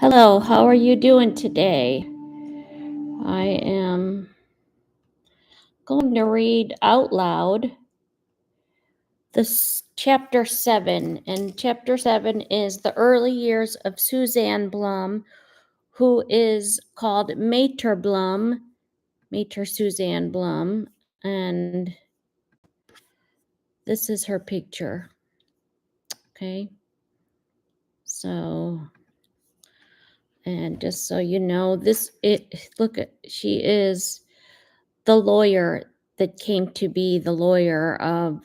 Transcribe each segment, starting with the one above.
Hello, how are you doing today? I am going to read out loud this chapter 7, and chapter 7 is the early years of Suzanne Blum, who is called Maitre Blum, Maitre Suzanne Blum, and this is her picture. Okay, so, and just so you know, she is the lawyer that came to be the lawyer of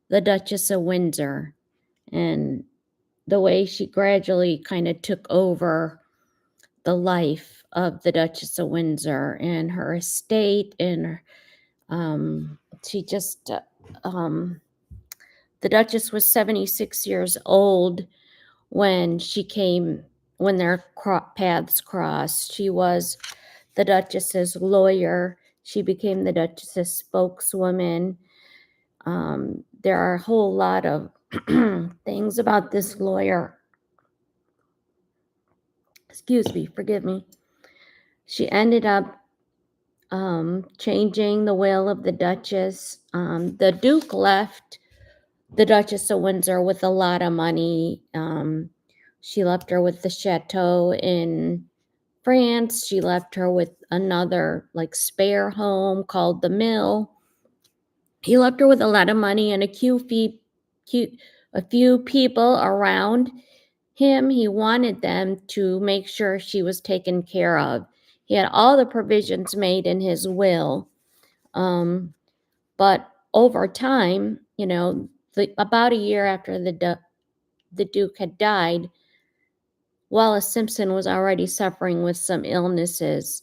the Duchess of Windsor, and the way she gradually kind of took over the life of the Duchess of Windsor and her estate, and she just the Duchess was 76 years old when their paths crossed. She was the Duchess's lawyer. She became the Duchess's spokeswoman. There are a whole lot of things about this lawyer. Excuse me, forgive me. She ended up changing the will of the Duchess. The Duke left the Duchess of Windsor with a lot of money. She left her with the chateau in France. She left her with another spare home called the Mill. He left her with a lot of money and a few people around him. He wanted them to make sure she was taken care of. He had all the provisions made in his will. But over time, about a year after the Duke had died, Wallis Simpson was already suffering with some illnesses.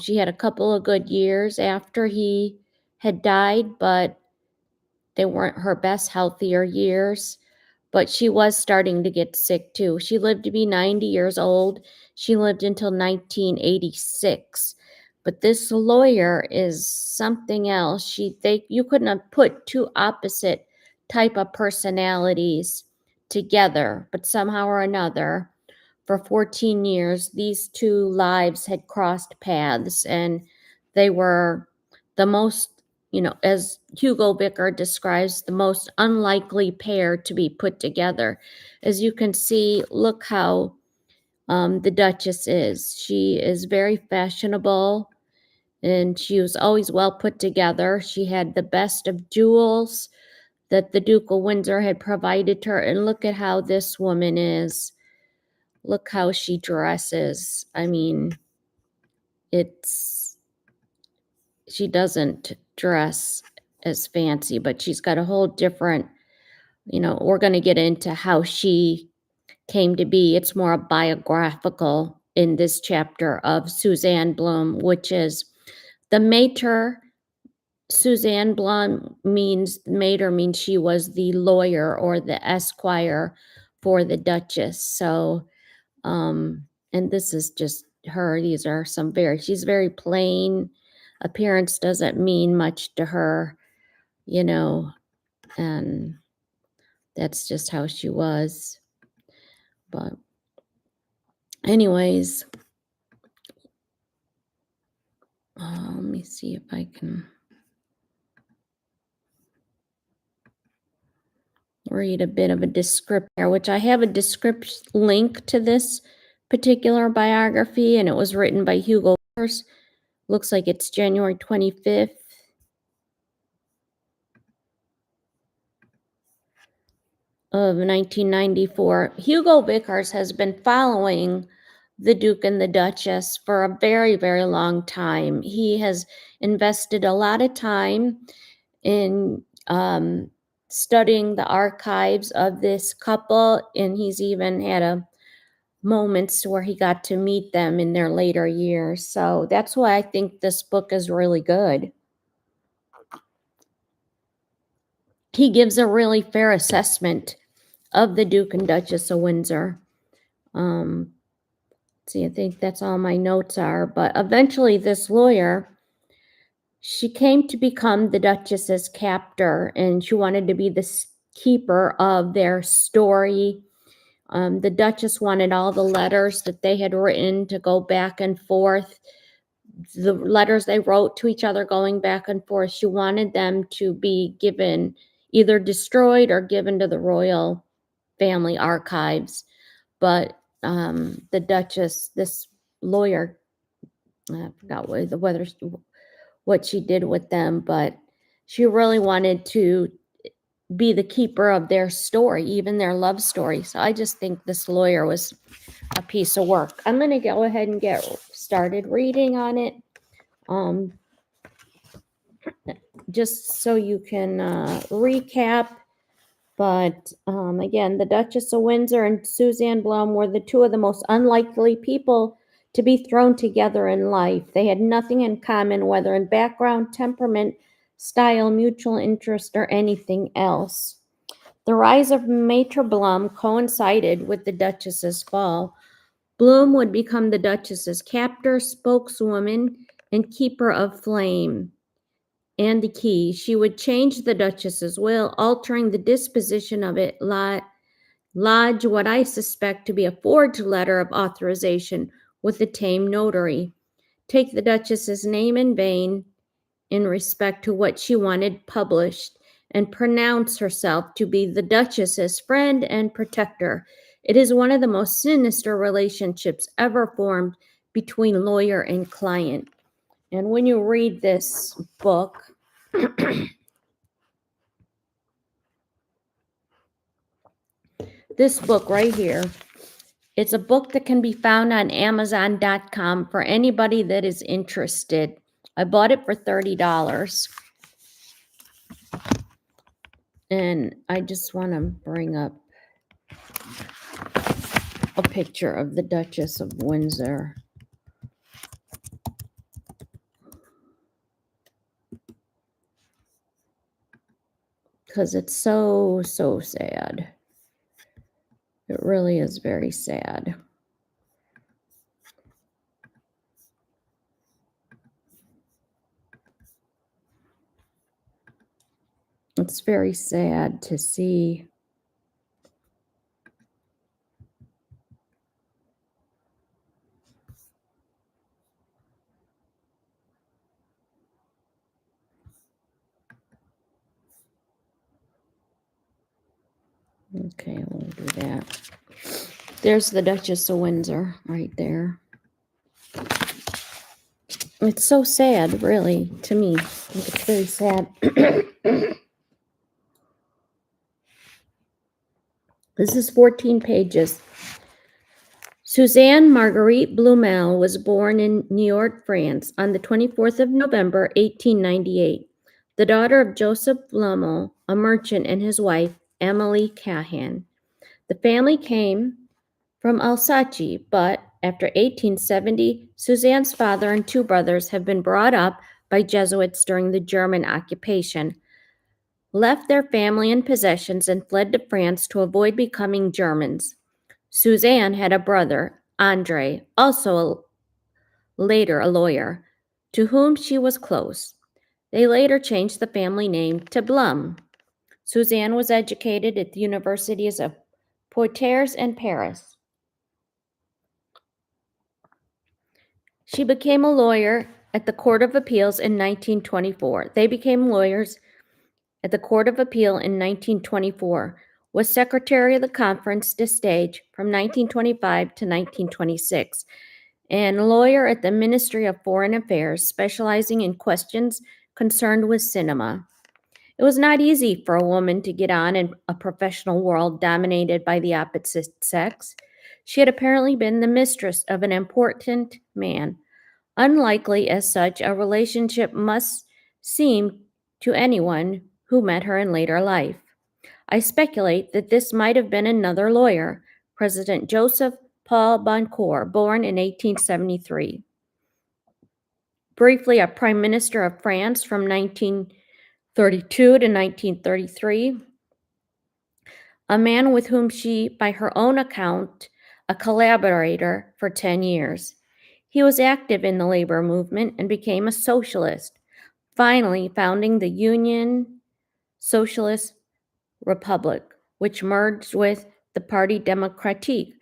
She had a couple of good years after he had died, but they weren't her best, healthier years. But she was starting to get sick too. She lived to be 90 years old. She lived until 1986. But this lawyer is something else. You couldn't have put two opposite type of personalities together, but somehow or another, for 14 years, these two lives had crossed paths, and they were the most, as Hugo Vickers describes, the most unlikely pair to be put together. As you can see, look how the Duchess is. She is very fashionable, and she was always well put together. She had the best of jewels that the Duke of Windsor had provided her, and look at how this woman is. Look how she dresses. I mean, she doesn't dress as fancy, but she's got a whole different, we're going to get into how she came to be. It's more biographical in this chapter of Suzanne Blum, which is the Maitre. Suzanne Blum means she was the lawyer or the esquire for the Duchess. So, and this is just her. These are she's very plain. Appearance doesn't mean much to her, and that's just how she was. But anyways, let me see if I can read a bit of a description here, which I have a description link to this particular biography, and it was written by Hugo. Looks like it's January 25th. Of 1994. Hugo Vickers has been following the Duke and the Duchess for a very, very long time. He has invested a lot of time in studying the archives of this couple, and he's even had moments where he got to meet them in their later years. So that's why I think this book is really good. He gives a really fair assessment of the Duke and Duchess of Windsor. See, I think that's all my notes are. But eventually this lawyer, she came to become the Duchess's captor, and she wanted to be the keeper of their story, The Duchess wanted all the letters that they had written to go back and forth. The letters they wrote to each other going back and forth, she wanted them to be given, either destroyed or given to the royal family archives. But the Duchess, this lawyer, I forgot what she did with them, but she really wanted to be the keeper of their story, even their love story. So I just think this lawyer was a piece of work. I'm going to go ahead and get started reading on it. Just so you can recap. But again, the Duchess of Windsor and Suzanne Blum were the two of the most unlikely people to be thrown together in life. They had nothing in common, whether in background, temperament, style, mutual interest, or anything else. The rise of Maitre Blum coincided with the Duchess's fall. Blum would become the Duchess's captor, spokeswoman, and keeper of flame and the key. She would change the Duchess's will, altering the disposition of it, lodge what I suspect to be a forged letter of authorization with the tame notary, take the Duchess's name in vain in respect to what she wanted published, and pronounce herself to be the Duchess's friend and protector. It is one of the most sinister relationships ever formed between lawyer and client. And when you read this book, this book right here, it's a book that can be found on Amazon.com for anybody that is interested. I bought it for $30. And I just want to bring up a picture of the Duchess of Windsor. Because it's so, so sad. It really is very sad. It's very sad to see. Okay, we'll do that. There's the Duchess of Windsor right there. It's so sad, really, to me. I think it's very sad. This is 14 pages. Suzanne Marguerite Blumel was born in Niort, France, on the 24th of November, 1898, the daughter of Joseph Blumel, a merchant, and his wife, Emily Cahan. The family came from Alsace, but after 1870, Suzanne's father and two brothers have been brought up by Jesuits during the German occupation, left their family and possessions, and fled to France to avoid becoming Germans. Suzanne had a brother, Andre, also later a lawyer, to whom she was close. They later changed the family name to Blum. Suzanne was educated at the universities of Poitiers and Paris. She became a lawyer at the Court of Appeals in 1924. They became lawyers at the Court of Appeal in 1924, was secretary of the Conference de Stage from 1925 to 1926, and lawyer at the Ministry of Foreign Affairs, specializing in questions concerned with cinema. It was not easy for a woman to get on in a professional world dominated by the opposite sex. She had apparently been the mistress of an important man. Unlikely as such a relationship must seem to anyone who met her in later life. I speculate that this might have been another lawyer, President Joseph Paul Boncourt, born in 1873. Briefly, a prime minister of France from 1932 to 1933. A man with whom she, by her own account, a collaborator for 10 years. He was active in the labor movement and became a socialist, finally founding the Union Socialist Republic, which merged with the Parti Démocratique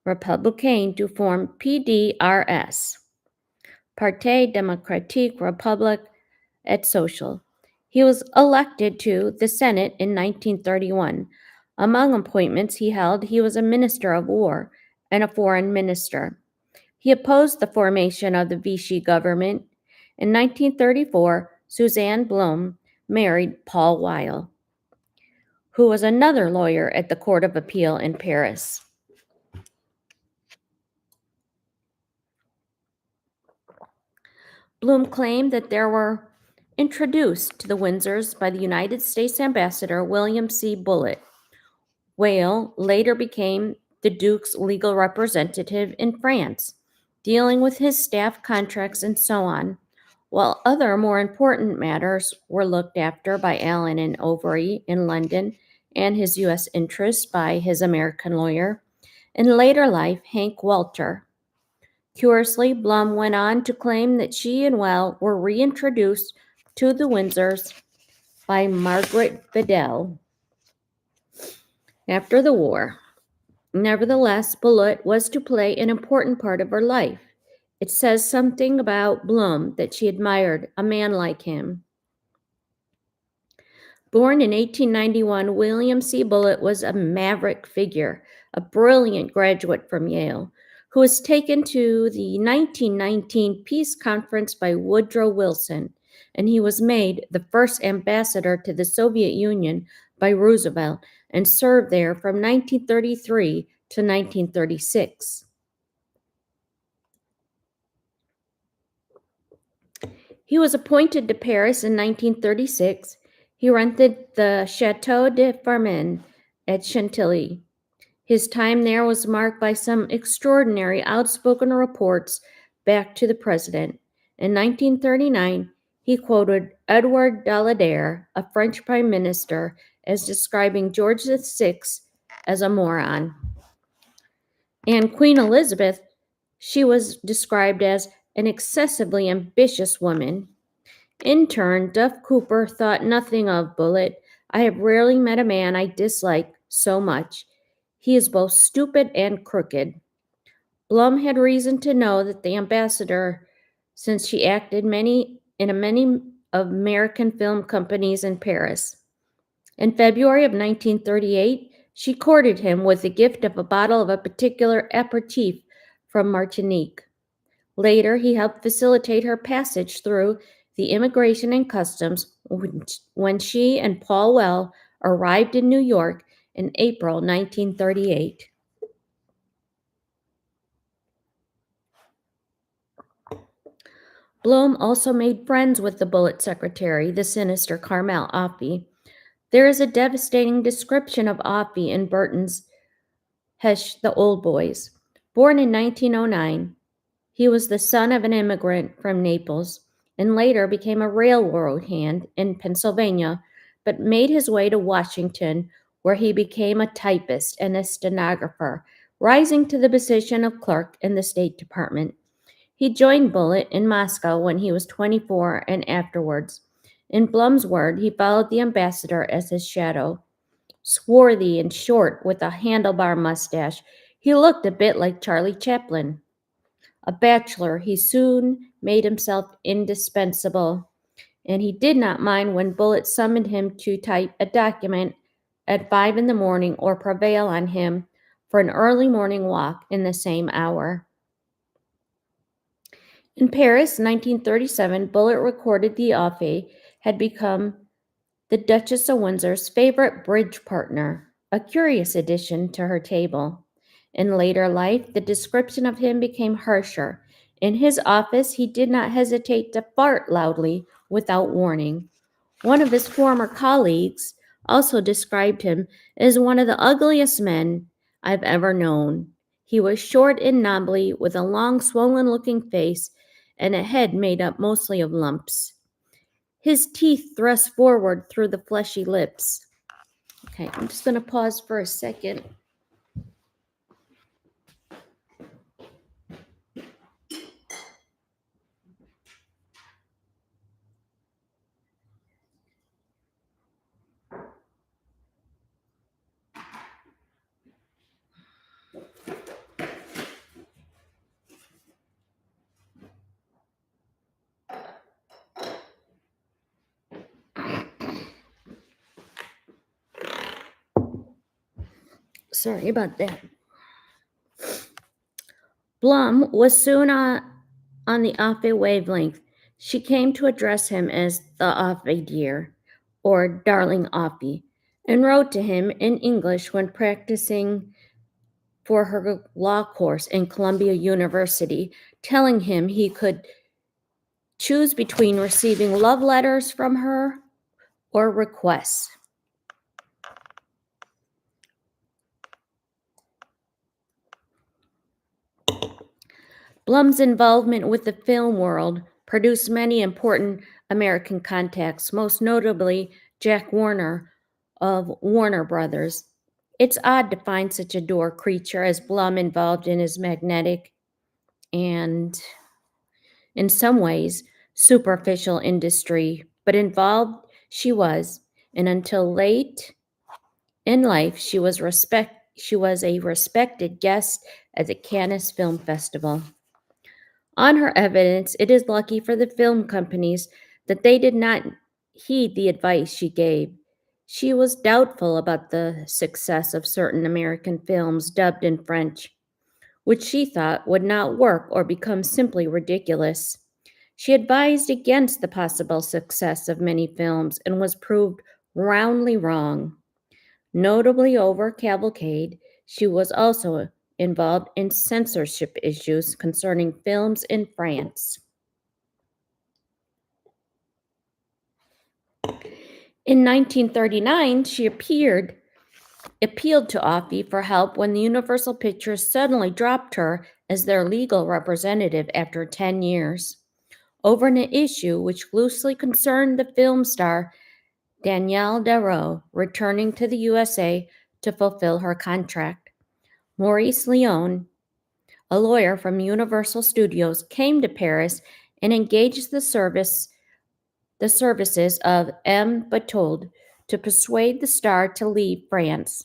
Républicain to form PDRS, Parti Démocratique République et Social. He was elected to the Senate in 1931. Among appointments he held, he was a minister of war and a foreign minister. He opposed the formation of the Vichy government. In 1934, Suzanne Blum married Paul Weil, who was another lawyer at the Court of Appeal in Paris. Blum claimed that they were introduced to the Windsors by the United States Ambassador William C. Bullitt. Weil later became the Duke's legal representative in France, dealing with his staff contracts and so on, while other more important matters were looked after by Allen and Overy in London and his U.S. interests by his American lawyer. In later life, Hank Walter. Curiously, Blum went on to claim that she and Well were reintroduced to the Windsors by Margaret Bedell after the war. Nevertheless, Bullitt was to play an important part of her life. It says something about Blum that she admired a man like him. Born in 1891, William C. Bullitt was a maverick figure, a brilliant graduate from Yale, who was taken to the 1919 Peace Conference by Woodrow Wilson, and he was made the first ambassador to the Soviet Union by Roosevelt and served there from 1933 to 1936. He was appointed to Paris in 1936. He rented the Chateau de Farman at Chantilly. His time there was marked by some extraordinary outspoken reports back to the president. In 1939, he quoted Edward Daladier, a French prime minister, as describing George VI as a moron. And Queen Elizabeth, she was described as an excessively ambitious woman. In turn, Duff Cooper thought nothing of Bullitt. I have rarely met a man I dislike so much. He is both stupid and crooked. Blum had reason to know that the ambassador, since she acted in many of American film companies in Paris. In February of 1938, she courted him with the gift of a bottle of a particular aperitif from Martinique. Later, he helped facilitate her passage through the Immigration and Customs when she and Paul Well arrived in New York in April 1938. Blum also made friends with the Bullitt secretary, the sinister Carmel Offey. There is a devastating description of Offey in Burton's Hesh the Old Boys. Born in 1909, he was the son of an immigrant from Naples and later became a railroad hand in Pennsylvania, but made his way to Washington, where he became a typist and a stenographer, rising to the position of clerk in the State Department. He joined Bullitt in Moscow when he was 24 and afterwards. In Blum's word, he followed the ambassador as his shadow. Swarthy and short with a handlebar mustache, he looked a bit like Charlie Chaplin. A bachelor, he soon made himself indispensable, and he did not mind when Bullitt summoned him to type a document at 5 in the morning or prevail on him for an early morning walk in the same hour. In Paris, 1937, Bullitt recorded the Offey had become the Duchess of Windsor's favorite bridge partner, a curious addition to her table. In later life, the description of him became harsher. In his office, he did not hesitate to fart loudly without warning. One of his former colleagues also described him as one of the ugliest men I've ever known. He was short and knobbly, with a long, swollen-looking face and a head made up mostly of lumps. His teeth thrust forward through the fleshy lips. Okay, I'm just going to pause for a second. Sorry about that. Blum was soon on the Offay wavelength. She came to address him as the Offay dear, or darling Offie, and wrote to him in English when practicing for her law course in Columbia University, telling him he could choose between receiving love letters from her or requests. Blum's involvement with the film world produced many important American contacts, most notably Jack Warner of Warner Brothers. It's odd to find such a dour creature as Blum involved in his magnetic and, in some ways, superficial industry, but involved she was, and until late in life she was a respected guest at the Cannes Film Festival. On her evidence, it is lucky for the film companies that they did not heed the advice she gave. She was doubtful about the success of certain American films dubbed in French, which she thought would not work or become simply ridiculous. She advised against the possible success of many films and was proved roundly wrong. Notably over Cavalcade, she was also involved in censorship issues concerning films in France. In 1939, she appealed to Offie for help when the Universal Pictures suddenly dropped her as their legal representative after 10 years, over an issue which loosely concerned the film star Danielle Darrow returning to the USA to fulfill her contract. Maurice Leone, a lawyer from Universal Studios, came to Paris and engaged the services of M. Batold to persuade the star to leave France.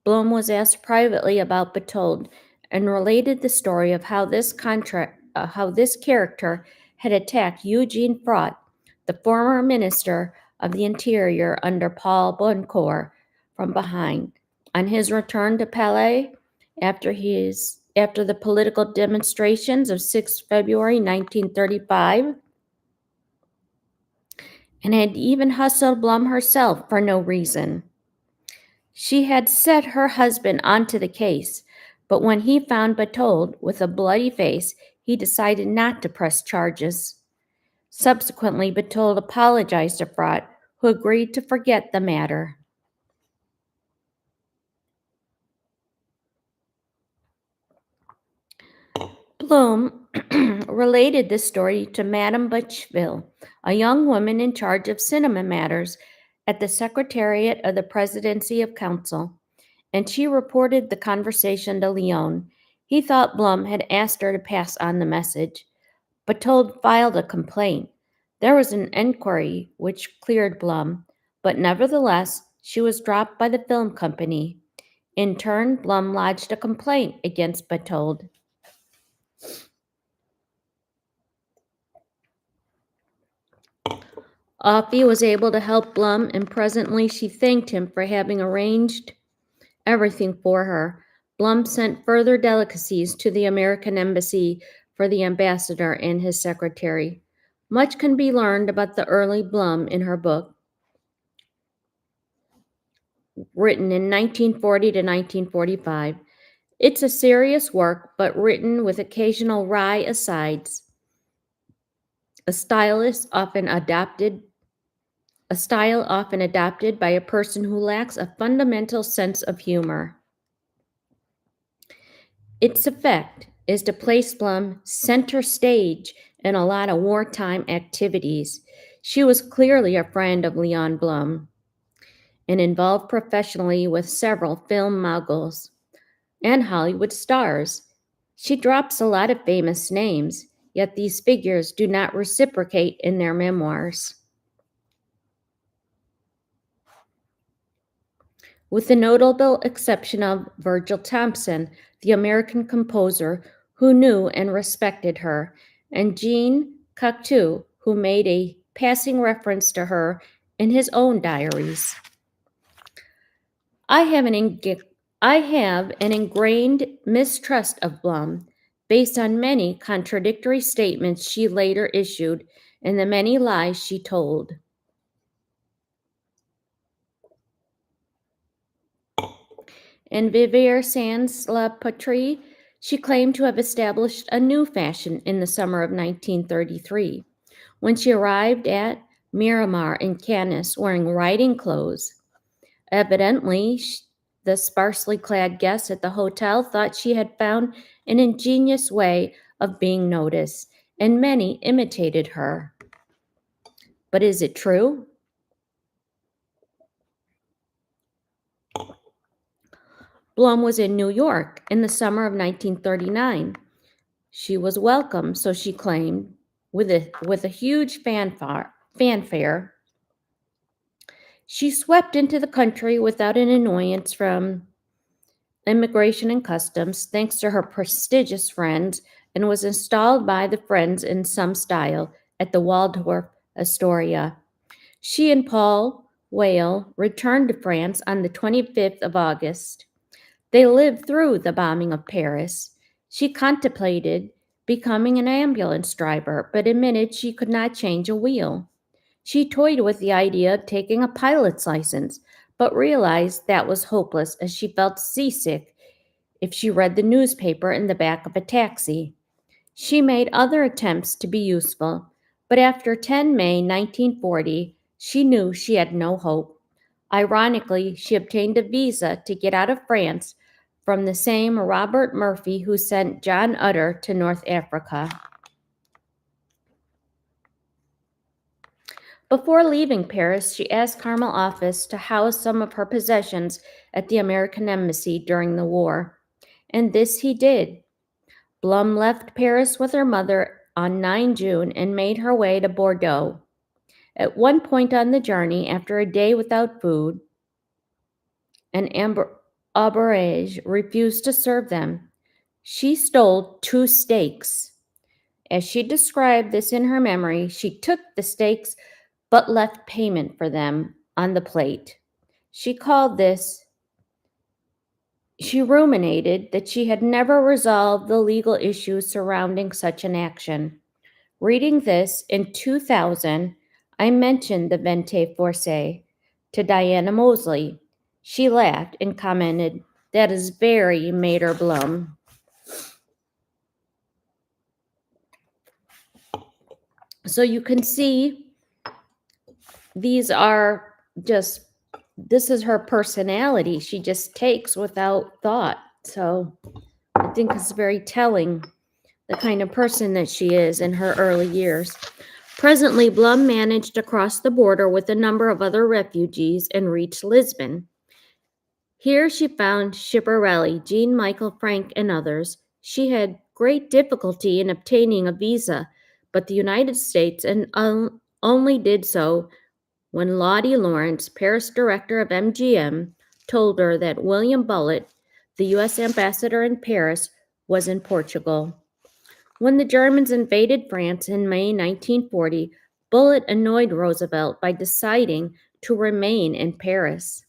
Blum was asked privately about Batold and related the story of how this character had attacked Eugene Frot, the former Minister of the Interior under Paul Boncourt, from behind. On his return to Palais after the political demonstrations of 6 February 1935, and had even hustled Blum herself for no reason. She had set her husband onto the case, but when he found Batold with a bloody face, he decided not to press charges. Subsequently, Batold apologized to Frot, who agreed to forget the matter. Blum related this story to Madame Butchville, a young woman in charge of cinema matters at the Secretariat of the Presidency of Council, and she reported the conversation to Leone. He thought Blum had asked her to pass on the message. Batold filed a complaint. There was an inquiry which cleared Blum, but nevertheless, she was dropped by the film company. In turn, Blum lodged a complaint against Batold. Offie was able to help Blum, and presently she thanked him for having arranged everything for her. Blum sent further delicacies to the American embassy for the ambassador and his secretary. Much can be learned about the early Blum in her book, written in 1940 to 1945. It's a serious work, but written with occasional wry asides. A style often adopted by a person who lacks a fundamental sense of humor. Its effect is to place Blum center stage in a lot of wartime activities. She was clearly a friend of Leon Blum and involved professionally with several film moguls and Hollywood stars. She drops a lot of famous names, yet these figures do not reciprocate in their memoirs. With the notable exception of Virgil Thomson, the American composer who knew and respected her, and Jean Cocteau, who made a passing reference to her in his own diaries. I have I have an ingrained mistrust of Blum based on many contradictory statements she later issued and the many lies she told. In Vivier Sans La Patrie, she claimed to have established a new fashion in the summer of 1933 when she arrived at Miramar in Cannes wearing riding clothes. Evidently, the sparsely clad guests at the hotel thought she had found an ingenious way of being noticed, and many imitated her. But is it true? Blum was in New York in the summer of 1939. She was welcome, so she claimed, with a huge fanfare. She swept into the country without an annoyance from immigration and customs, thanks to her prestigious friends, and was installed by the friends in some style at the Waldorf Astoria. She and Paul Whale returned to France on the 25th of August. They lived through the bombing of Paris. She contemplated becoming an ambulance driver, but admitted she could not change a wheel. She toyed with the idea of taking a pilot's license, but realized that was hopeless as she felt seasick if she read the newspaper in the back of a taxi. She made other attempts to be useful, but after 10 May 1940, she knew she had no hope. Ironically, she obtained a visa to get out of France from the same Robert Murphy who sent John Utter to North Africa. Before leaving Paris, she asked Carmel Office to house some of her possessions at the American Embassy during the war, and this he did. Blum left Paris with her mother on 9 June and made her way to Bordeaux. At one point on the journey, after a day without food, an auberge refused to serve them. She stole 2 steaks. As she described this in her memory, she took the steaks but left payment for them on the plate. She ruminated that she had never resolved the legal issues surrounding such an action. Reading this in 2000, I mentioned the vente forcée to Diana Mosley. She laughed and commented, "That is very Maitre Blum." So you can see this is her personality. She just takes without thought. So I think it's very telling the kind of person that she is in her early years. Presently, Blum managed to cross the border with a number of other refugees and reached Lisbon. Here she found Schiaparelli, Jean Michael Frank, and others. She had great difficulty in obtaining a visa, but the United States only did so when Lottie Lawrence, Paris director of MGM, told her that William Bullitt, the U.S. ambassador in Paris, was in Portugal. When the Germans invaded France in May 1940, Bullitt annoyed Roosevelt by deciding to remain in Paris.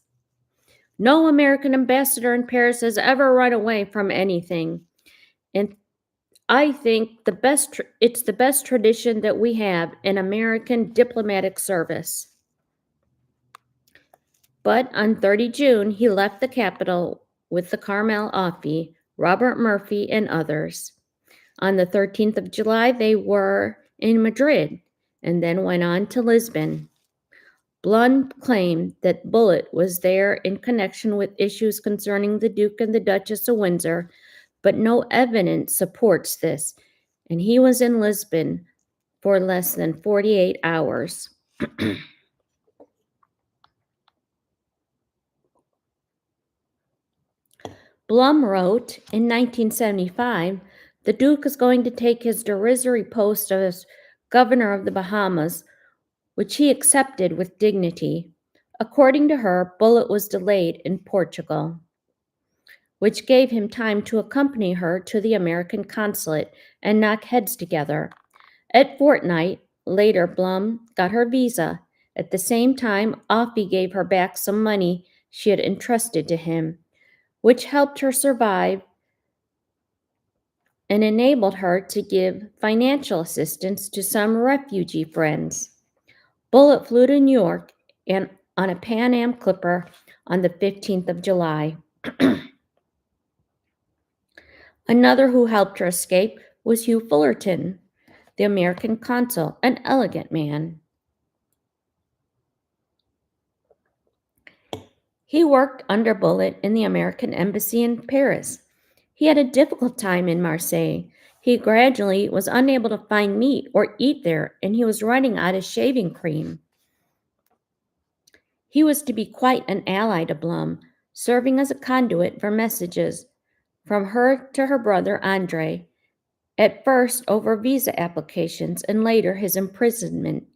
No American ambassador in Paris has ever run away from anything, and I think it's the best tradition that we have in American diplomatic service. But on 30 June, he left the capital with the Carmel Offie, Robert Murphy, and others. On the 13th of July, they were in Madrid and then went on to Lisbon. Blum claimed that Bullitt was there in connection with issues concerning the Duke and the Duchess of Windsor, but no evidence supports this, and he was in Lisbon for less than 48 hours. Blum wrote in 1975, "The Duke is going to take his derisory post as governor of the Bahamas, which he accepted with dignity." According to her, Bullitt was delayed in Portugal, which gave him time to accompany her to the American consulate and knock heads together. At fortnight later, Blum got her visa. At the same time, Offie gave her back some money she had entrusted to him, which helped her survive and enabled her to give financial assistance to some refugee friends. Bullitt flew to New York and on a Pan Am Clipper on the 15th of July. Another who helped her escape was Hugh Fullerton, the American consul, an elegant man. He worked under Bullitt in the American embassy in Paris. He had a difficult time in Marseille. He gradually was unable to find meat or eat there, and he was running out of shaving cream. He was to be quite an ally to Blum, serving as a conduit for messages from her to her brother Andre, at first over visa applications and later his imprisonment.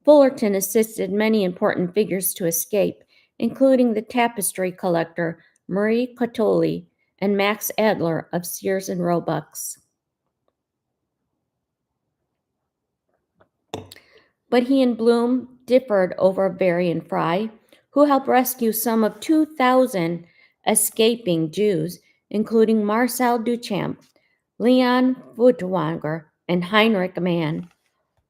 Fullerton assisted many important figures to escape, including the tapestry collector Marie Cottoli and Max Adler of Sears and Roebuck's. But he and Blum differed over Varian Fry, who helped rescue some of 2,000 escaping Jews, including Marcel Duchamp, Leon Furtwanger, and Heinrich Mann.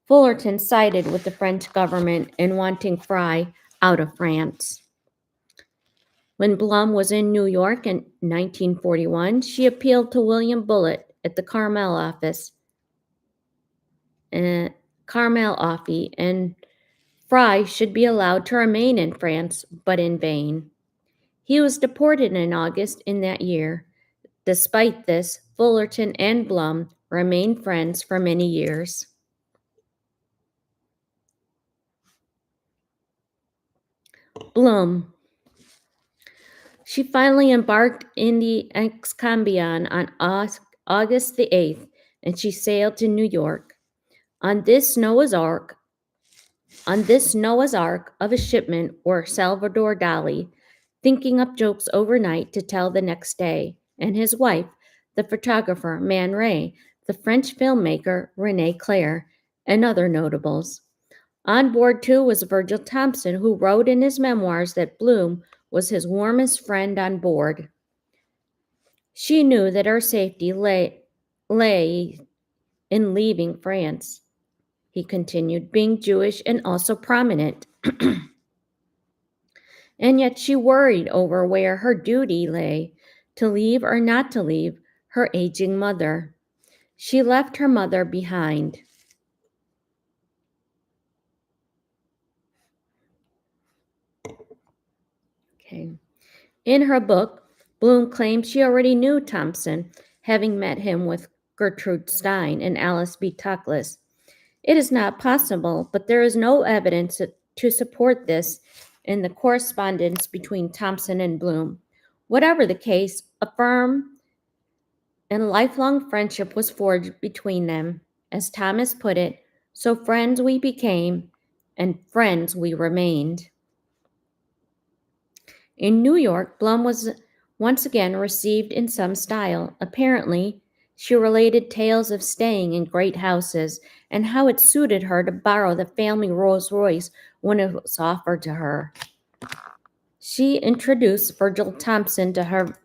Fullerton sided with the French government in wanting Fry out of France. When Blum was in New York in 1941, she appealed to William Bullitt at the Carmel office, and Fry should be allowed to remain in France, but in vain. He was deported in August in that year. Despite this, Fullerton and Blum remained friends for many years. Blum. She finally embarked in the Excambion on August the 8th, and she sailed to New York. On this Noah's Ark of a shipment were Salvador Dali, thinking up jokes overnight to tell the next day, and his wife, the photographer Man Ray, the French filmmaker René Clair, and other notables. On board, too, was Virgil Thompson, who wrote in his memoirs that Blum was his warmest friend on board. She knew that her safety lay in leaving France, he continued, being Jewish and also prominent. And yet she worried over where her duty lay, to leave or not to leave her aging mother. She left her mother behind. Okay. In her book, Blum claimed she already knew Thompson, having met him with Gertrude Stein and Alice B. Toklas. It is not possible, but there is no evidence to support this in the correspondence between Thompson and Blum. Whatever the case, a firm and lifelong friendship was forged between them. As Thomas put it, so friends we became, and friends we remained. In New York, Blum was once again received in some style. Apparently, she related tales of staying in great houses and how it suited her to borrow the family Rolls Royce when it was offered to her. She introduced Virgil Thompson to Herb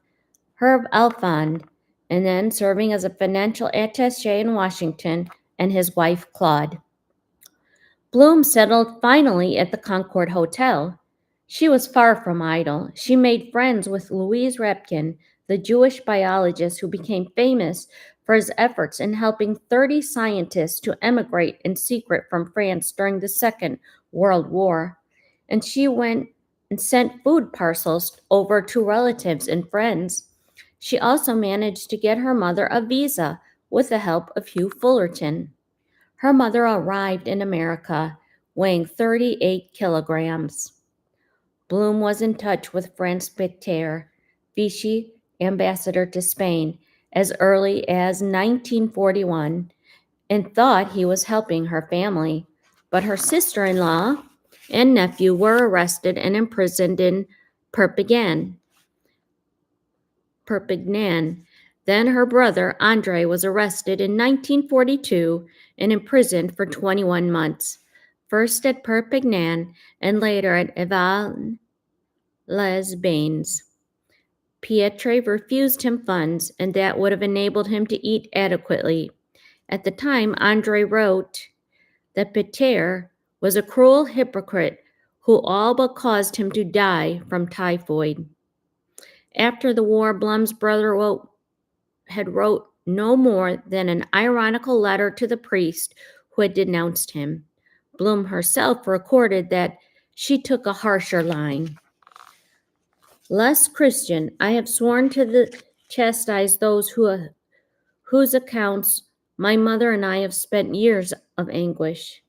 Alfond, and then serving as a financial attaché in Washington, and his wife Claude. Blum settled finally at the Concord Hotel. She was far from idle. She made friends with Louise Rapkin, the Jewish biologist who became famous for his efforts in helping 30 scientists to emigrate in secret from France during the Second World War. And she went and sent food parcels over to relatives and friends. She also managed to get her mother a visa with the help of Hugh Fullerton. Her mother arrived in America weighing 38 kilograms. Blum was in touch with Franz Peter, Vichy ambassador to Spain, as early as 1941 and thought he was helping her family. But her sister-in-law and nephew were arrested and imprisoned in Perpignan. Then her brother, Andre, was arrested in 1942 and imprisoned for 21 months, first at Perpignan and later at Eval-les-Bains. Pietre refused him funds, and that would have enabled him to eat adequately. At the time, Andre wrote that Pietre was a cruel hypocrite who all but caused him to die from typhoid. After the war, Blum's brother had wrote no more than an ironical letter to the priest who had denounced him. Blum herself recorded that she took a harsher line. Less Christian, I have sworn to chastise those whose accounts my mother and I have spent years of anguish.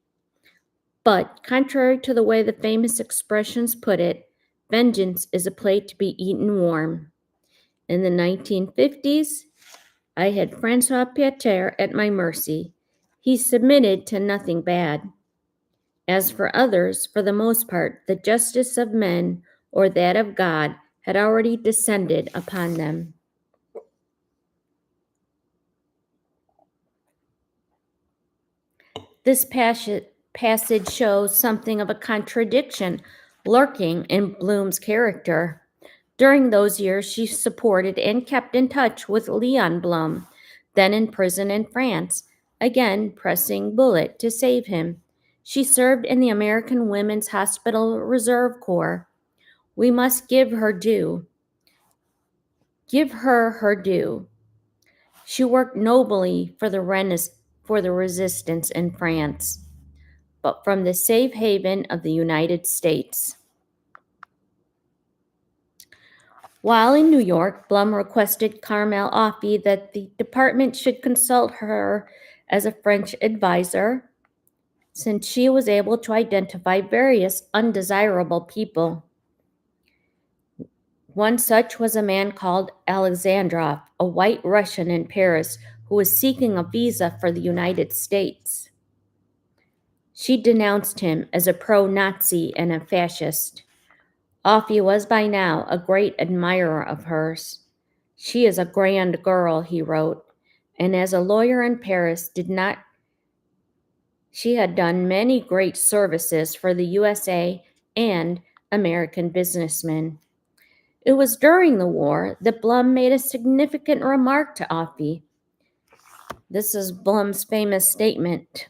But, contrary to the way the famous expressions put it, vengeance is a plate to be eaten warm. In the 1950s, I had Francois Pietre at my mercy. He submitted to nothing bad. As for others, for the most part, the justice of men or that of God had already descended upon them. This passage shows something of a contradiction lurking in Blum's character. During those years, she supported and kept in touch with Leon Blum, then in prison in France, again pressing bullet to save him. She served in the American Women's Hospital Reserve Corps. We must give her due. Give her her due. She worked nobly for the resistance in France, but from the safe haven of the United States. While in New York, Blum requested Carmel Offie that the department should consult her as a French advisor, since she was able to identify various undesirable people. One such was a man called Alexandrov, a white Russian in Paris who was seeking a visa for the United States. She denounced him as a pro-Nazi and a fascist. Offie was by now a great admirer of hers. She is a grand girl, he wrote, and as a lawyer in Paris she had done many great services for the USA and American businessmen. It was during the war that Blum made a significant remark to Offie. This is Blum's famous statement.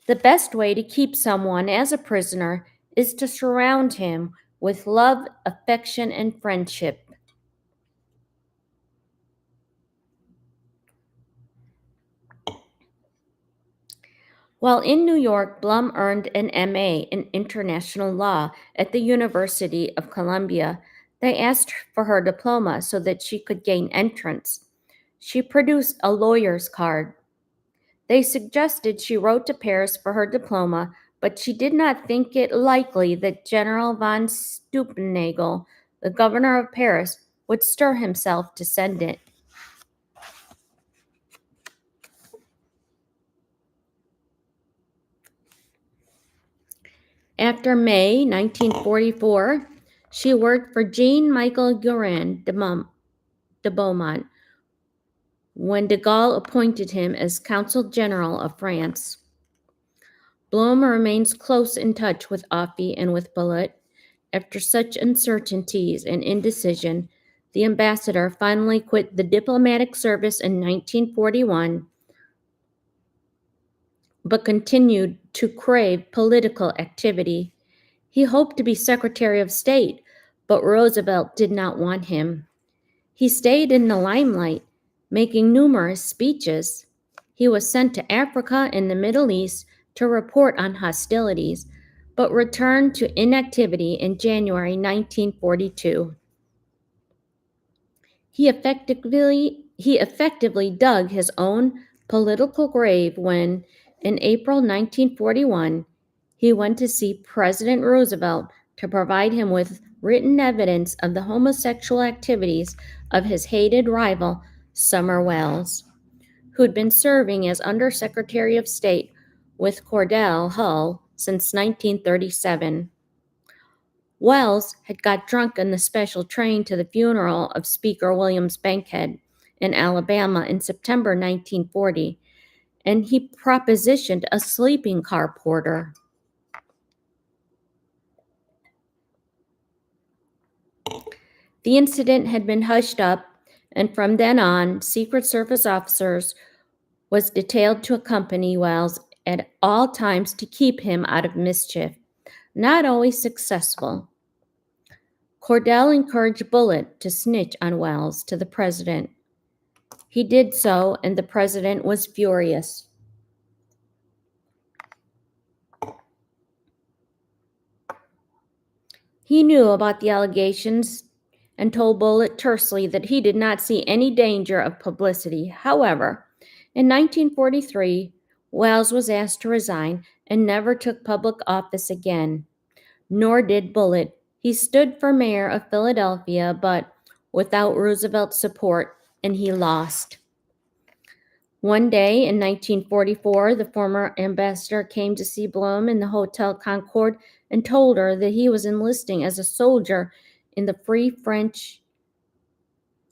The best way to keep someone as a prisoner is to surround him with love, affection, and friendship. While in New York, Blum earned an MA in international law at the University of Columbia. They asked for her diploma so that she could gain entrance. She produced a lawyer's card. They suggested she wrote to Paris for her diploma, but she did not think it likely that General von Steubenagel, the governor of Paris, would stir himself to send it. After May 1944, she worked for Jean-Michel Guérin de Beaumont when de Gaulle appointed him as Consul General of France. Blum remains close in touch with Offie and with Bullitt. After such uncertainties and indecision, the ambassador finally quit the diplomatic service in 1941, but continued to crave political activity. He hoped to be Secretary of State, but Roosevelt did not want him. He stayed in the limelight, making numerous speeches. He was sent to Africa and the Middle East to report on hostilities, but returned to inactivity in January 1942. He effectively dug his own political grave when, in April 1941, he went to see President Roosevelt to provide him with written evidence of the homosexual activities of his hated rival, Sumner Welles, who'd been serving as Undersecretary of State with Cordell Hull since 1937. Welles had got drunk in the special train to the funeral of Speaker William Bankhead in Alabama in September 1940, and he propositioned a sleeping car porter. The incident had been hushed up, and from then on, Secret Service officers was detailed to accompany Wells at all times to keep him out of mischief. Not always successful. Cordell encouraged Bullitt to snitch on Wells to the president. He did so, and the president was furious. He knew about the allegations and told Bullitt tersely that he did not see any danger of publicity. However, in 1943, Wells was asked to resign and never took public office again. Nor did Bullitt. He stood for mayor of Philadelphia, but without Roosevelt's support, and he lost. One day in 1944, the former ambassador came to see Blum in the Hotel Concord and told her that he was enlisting as a soldier in the Free French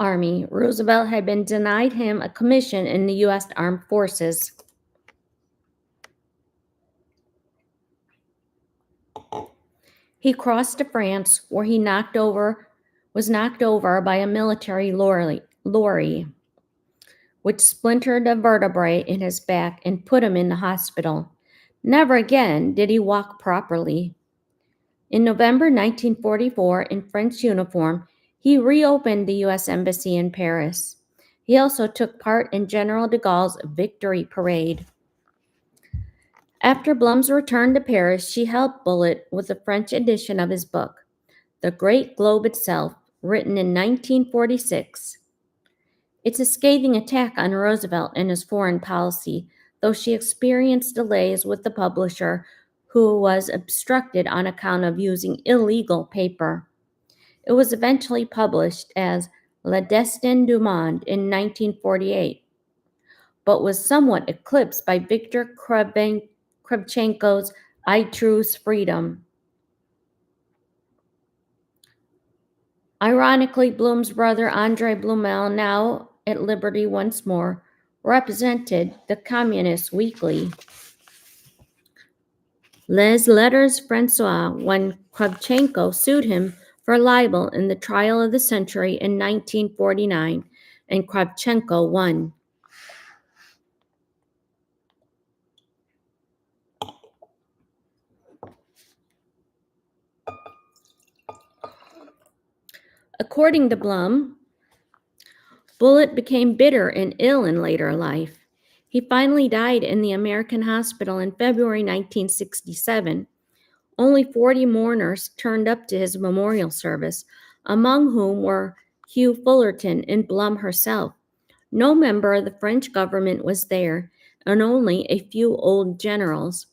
Army. Roosevelt had been denied him a commission in the U.S. Armed Forces. He crossed to France, where he was knocked over by a military lorry, which splintered a vertebrae in his back and put him in the hospital. Never again did he walk properly. In November 1944, in French uniform, he reopened the U.S. Embassy in Paris. He also took part in General de Gaulle's victory parade. After Blum's return to Paris, she helped Bullitt with a French edition of his book, The Great Globe Itself, written in 1946. It's a scathing attack on Roosevelt and his foreign policy, though she experienced delays with the publisher, who was obstructed on account of using illegal paper. It was eventually published as Le Destin du Monde in 1948, but was somewhat eclipsed by Viktor Kravchenko's I Choose Freedom. Ironically, Blum's brother Andre Blumel, now at liberty once more, represented the Communist Weekly. Les Lettres Françaises when Kravchenko sued him for libel in the trial of the century in 1949, and Kravchenko won. According to Blum, Bullitt became bitter and ill in later life. He finally died in the American hospital in February 1967. Only 40 mourners turned up to his memorial service, among whom were Hugh Fullerton and Blum herself. No member of the French government was there, and only a few old generals.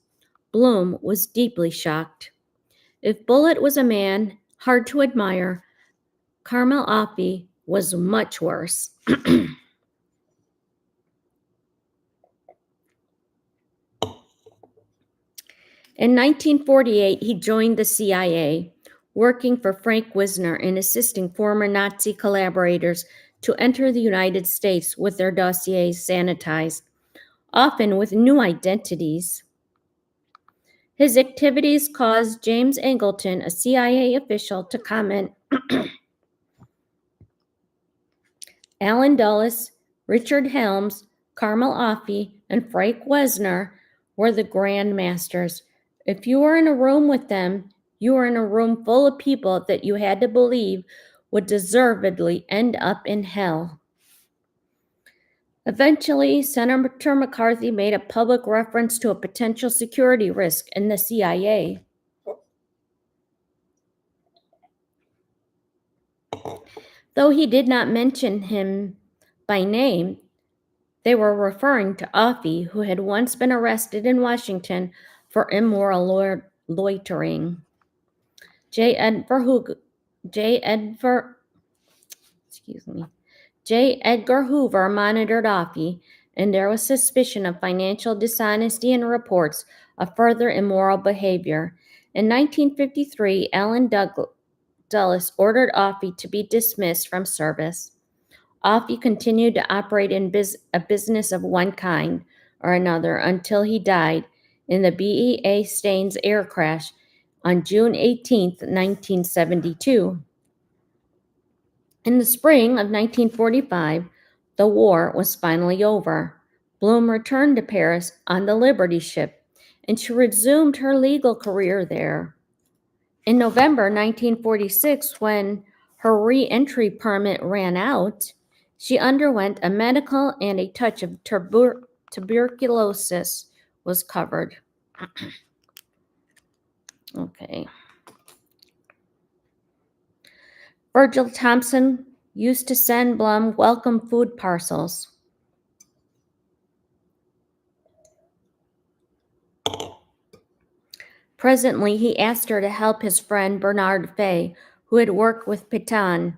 Blum was deeply shocked. If Bullitt was a man hard to admire, Carmel Offie was much worse. In 1948, he joined the CIA, working for Frank Wisner and assisting former Nazi collaborators to enter the United States with their dossiers sanitized, often with new identities. His activities caused James Angleton, a CIA official, to comment, Allen Dulles, Richard Helms, Carmel Offie, and Frank Wisner were the Grand Masters. If you were in a room with them, you were in a room full of people that you had to believe would deservedly end up in hell. Eventually, Senator McCarthy made a public reference to a potential security risk in the CIA. Though he did not mention him by name, they were referring to Offie, who had once been arrested in Washington for immoral loitering. J. Edgar Hoover monitored Offie, and there was suspicion of financial dishonesty and reports of further immoral behavior. In 1953, Allen Dulles ordered Offie to be dismissed from service. Offie continued to operate in a business of one kind or another until he died in the BEA Staines air crash on June 18, 1972. In the spring of 1945, the war was finally over. Blum returned to Paris on the Liberty ship, and she resumed her legal career there. In November 1946, when her re-entry permit ran out, she underwent a medical and a touch of tuberculosis was covered. Okay. Virgil Thompson used to send Blum welcome food parcels. Presently, he asked her to help his friend Bernard Fay, who had worked with Pétain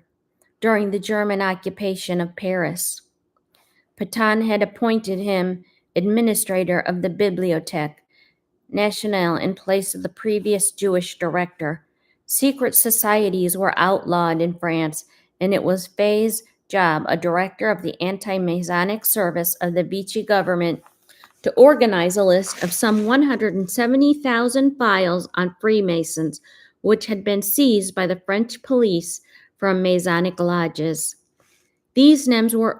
during the German occupation of Paris. Pétain had appointed him administrator of the Bibliothèque Nationale in place of the previous Jewish director. Secret societies were outlawed in France, and it was Fay's job, a director of the anti-Masonic service of the Vichy government, to organize a list of some 170,000 files on Freemasons, which had been seized by the French police from Masonic lodges. These names were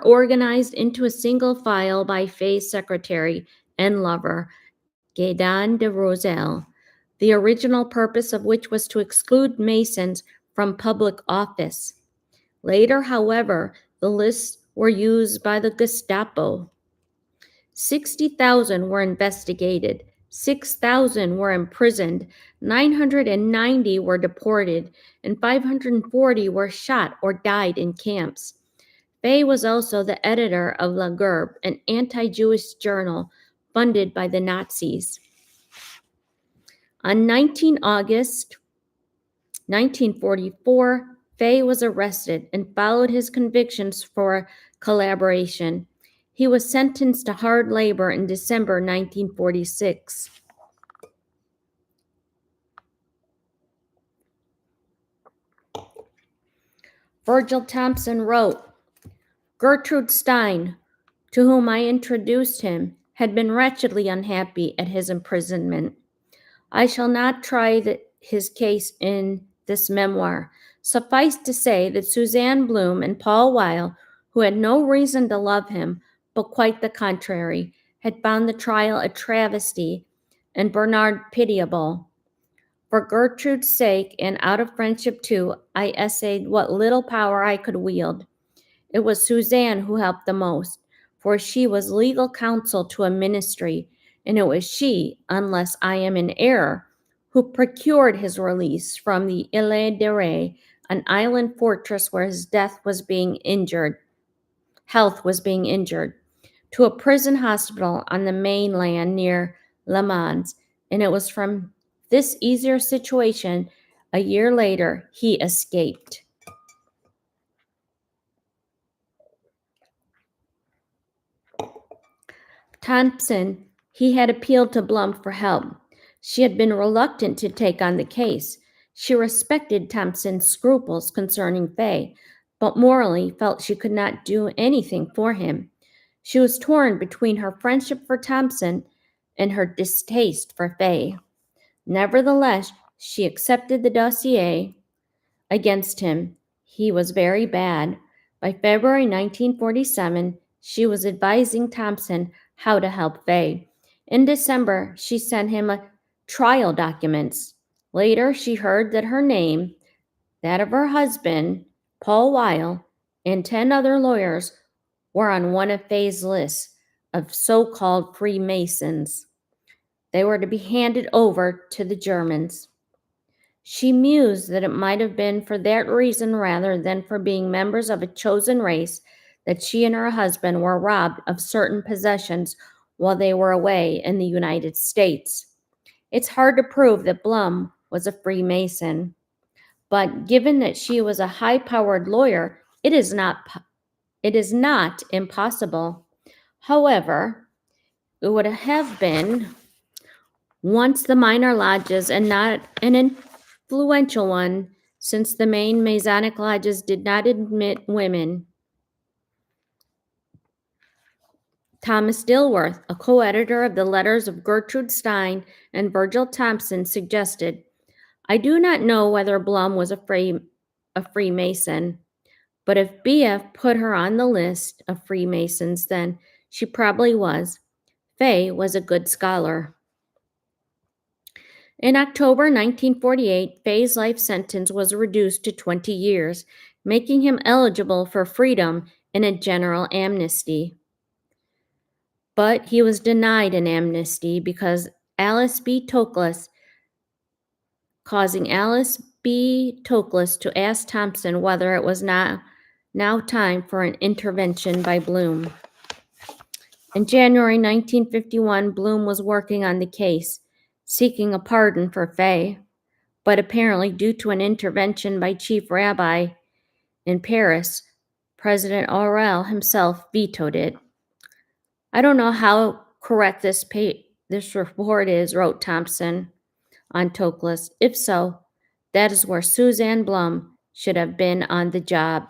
organized into a single file by Fay's secretary and lover, Gaudin de Roselle, the original purpose of which was to exclude Masons from public office. Later, however, the lists were used by the Gestapo. 60,000 were investigated, 6,000 were imprisoned, 990 were deported, and 540 were shot or died in camps. Fay was also the editor of La Gerbe, an anti-Jewish journal funded by the Nazis. On 19 August 1944, Fay was arrested and followed his convictions for collaboration. He was sentenced to hard labor in December 1946. Virgil Thompson wrote, Gertrude Stein, to whom I introduced him, had been wretchedly unhappy at his imprisonment. I shall not try his case in this memoir. Suffice to say that Suzanne Blum and Paul Weil, who had no reason to love him, but quite the contrary, had found the trial a travesty and Bernard pitiable. For Gertrude's sake, and out of friendship too, I essayed what little power I could wield. It was Suzanne who helped the most, for she was legal counsel to a ministry, and it was she, unless I am in error, who procured his release from the Ile de Ré, an island fortress where his health was being injured, to a prison hospital on the mainland near Le Mans, and it was from this easier situation, a year later, he escaped. Thompson, he had appealed to Blum for help. She had been reluctant to take on the case. She respected Thompson's scruples concerning Fay, but morally felt she could not do anything for him. She was torn between her friendship for Thompson and her distaste for Fay. Nevertheless, she accepted the dossier against him. He was very bad. By February 1947, she was advising Thompson how to help Fay. In December, she sent him trial documents. Later, she heard that her name, that of her husband, Paul Weil, and 10 other lawyers were on one of Fay's lists of so-called Freemasons. They were to be handed over to the Germans. She mused that it might have been for that reason rather than for being members of a chosen race that she and her husband were robbed of certain possessions while they were away in the United States. It's hard to prove that Blum was a Freemason, but given that she was a high-powered lawyer, it is not impossible. However, it would have been once the minor lodges and not an influential one, since the main Masonic lodges did not admit women. Thomas Dilworth, a co-editor of the letters of Gertrude Stein and Virgil Thompson, suggested, I do not know whether Blum was a a Freemason. But if BF put her on the list of Freemasons, then she probably was. Fay was a good scholar. In October 1948, Fay's life sentence was reduced to 20 years, making him eligible for freedom in a general amnesty. But he was denied an amnesty because Alice B. Toklas, causing Alice B. Toklas to ask Thompson whether it was now time for an intervention by Blum. In January 1951, Blum was working on the case, seeking a pardon for Fay, but apparently due to an intervention by Chief Rabbi in Paris, President Aurel himself vetoed it. I don't know how correct this report is, wrote Thompson on Toklas. If so, that is where Suzanne Blum should have been on the job.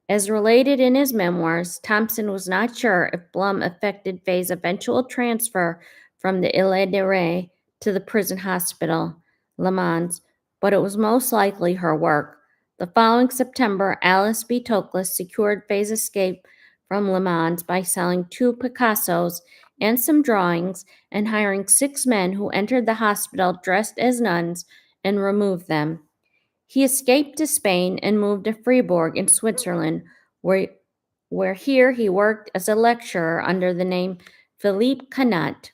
As related in his memoirs, Thompson was not sure if Blum affected Fay's eventual transfer from the Ile de Ré to the prison hospital, Le Mans, but it was most likely her work. The following September, Alice B. Toklas secured Fay's escape from Le Mans by selling 2 Picassos and some drawings and hiring 6 men who entered the hospital dressed as nuns and removed them. He escaped to Spain and moved to Fribourg in Switzerland, where here he worked as a lecturer under the name Philippe Canat.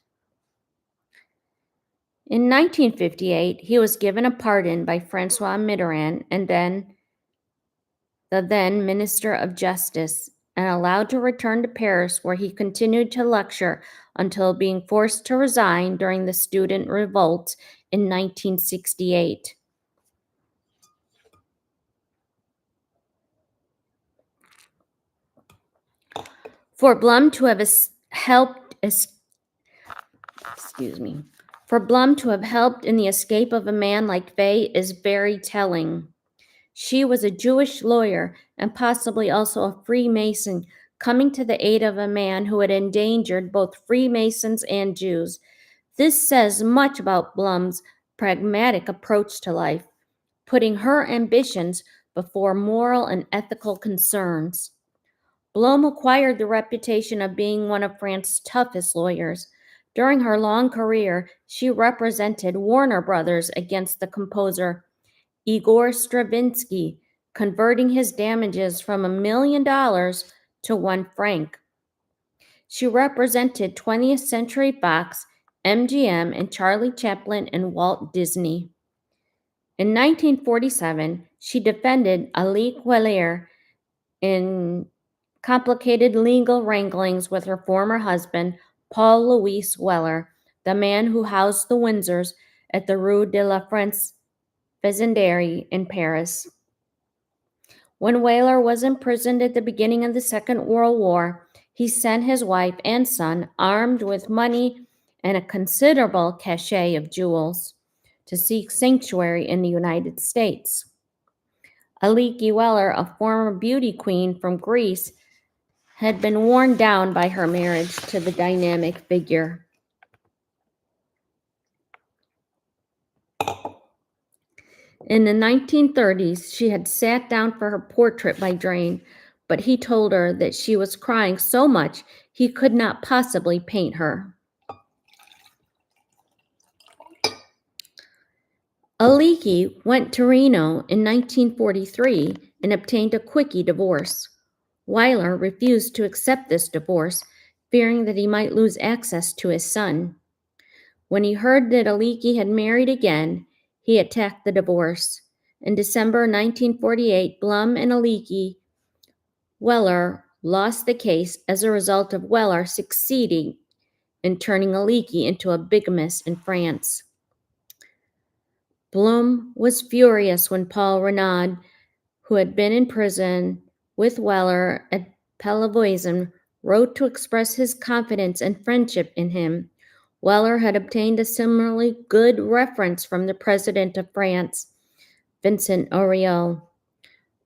In 1958, he was given a pardon by François Mitterrand and then the then Minister of Justice, and allowed to return to Paris, where he continued to lecture until being forced to resign during the student revolt in 1968. For Blum to have helped in the escape of a man like Fay is very telling. She was a Jewish lawyer and possibly also a Freemason, coming to the aid of a man who had endangered both Freemasons and Jews. This says much about Blum's pragmatic approach to life, putting her ambitions before moral and ethical concerns. Blum acquired the reputation of being one of France's toughest lawyers. During her long career, she represented Warner Brothers against the composer Igor Stravinsky, converting his damages from $1 million to 1 franc. She represented 20th Century Fox, MGM, and Charlie Chaplin and Walt Disney. In 1947, she defended Alique Wellier in complicated legal wranglings with her former husband, Paul Louis Weller, the man who housed the Windsors at the Rue de la France Faisanderie in Paris. When Weller was imprisoned at the beginning of the Second World War, he sent his wife and son, armed with money and a considerable cachet of jewels, to seek sanctuary in the United States. Alique Weller, a former beauty queen from Greece, had been worn down by her marriage to the dynamic figure. In the 1930s, she had sat down for her portrait by Drain, but he told her that she was crying so much he could not possibly paint her. Alique went to Reno in 1943 and obtained a quickie divorce. Weller refused to accept this divorce, fearing that he might lose access to his son. When he heard that Alique had married again, he attacked the divorce. In December 1948, Blum and Alique Weller lost the case as a result of Weller succeeding in turning Alique into a bigamist in France. Blum was furious when Paul Renaud, who had been in prison with Weller at Pellevoisin, wrote to express his confidence and friendship in him. Weller had obtained a similarly good reference from the President of France, Vincent Auriol.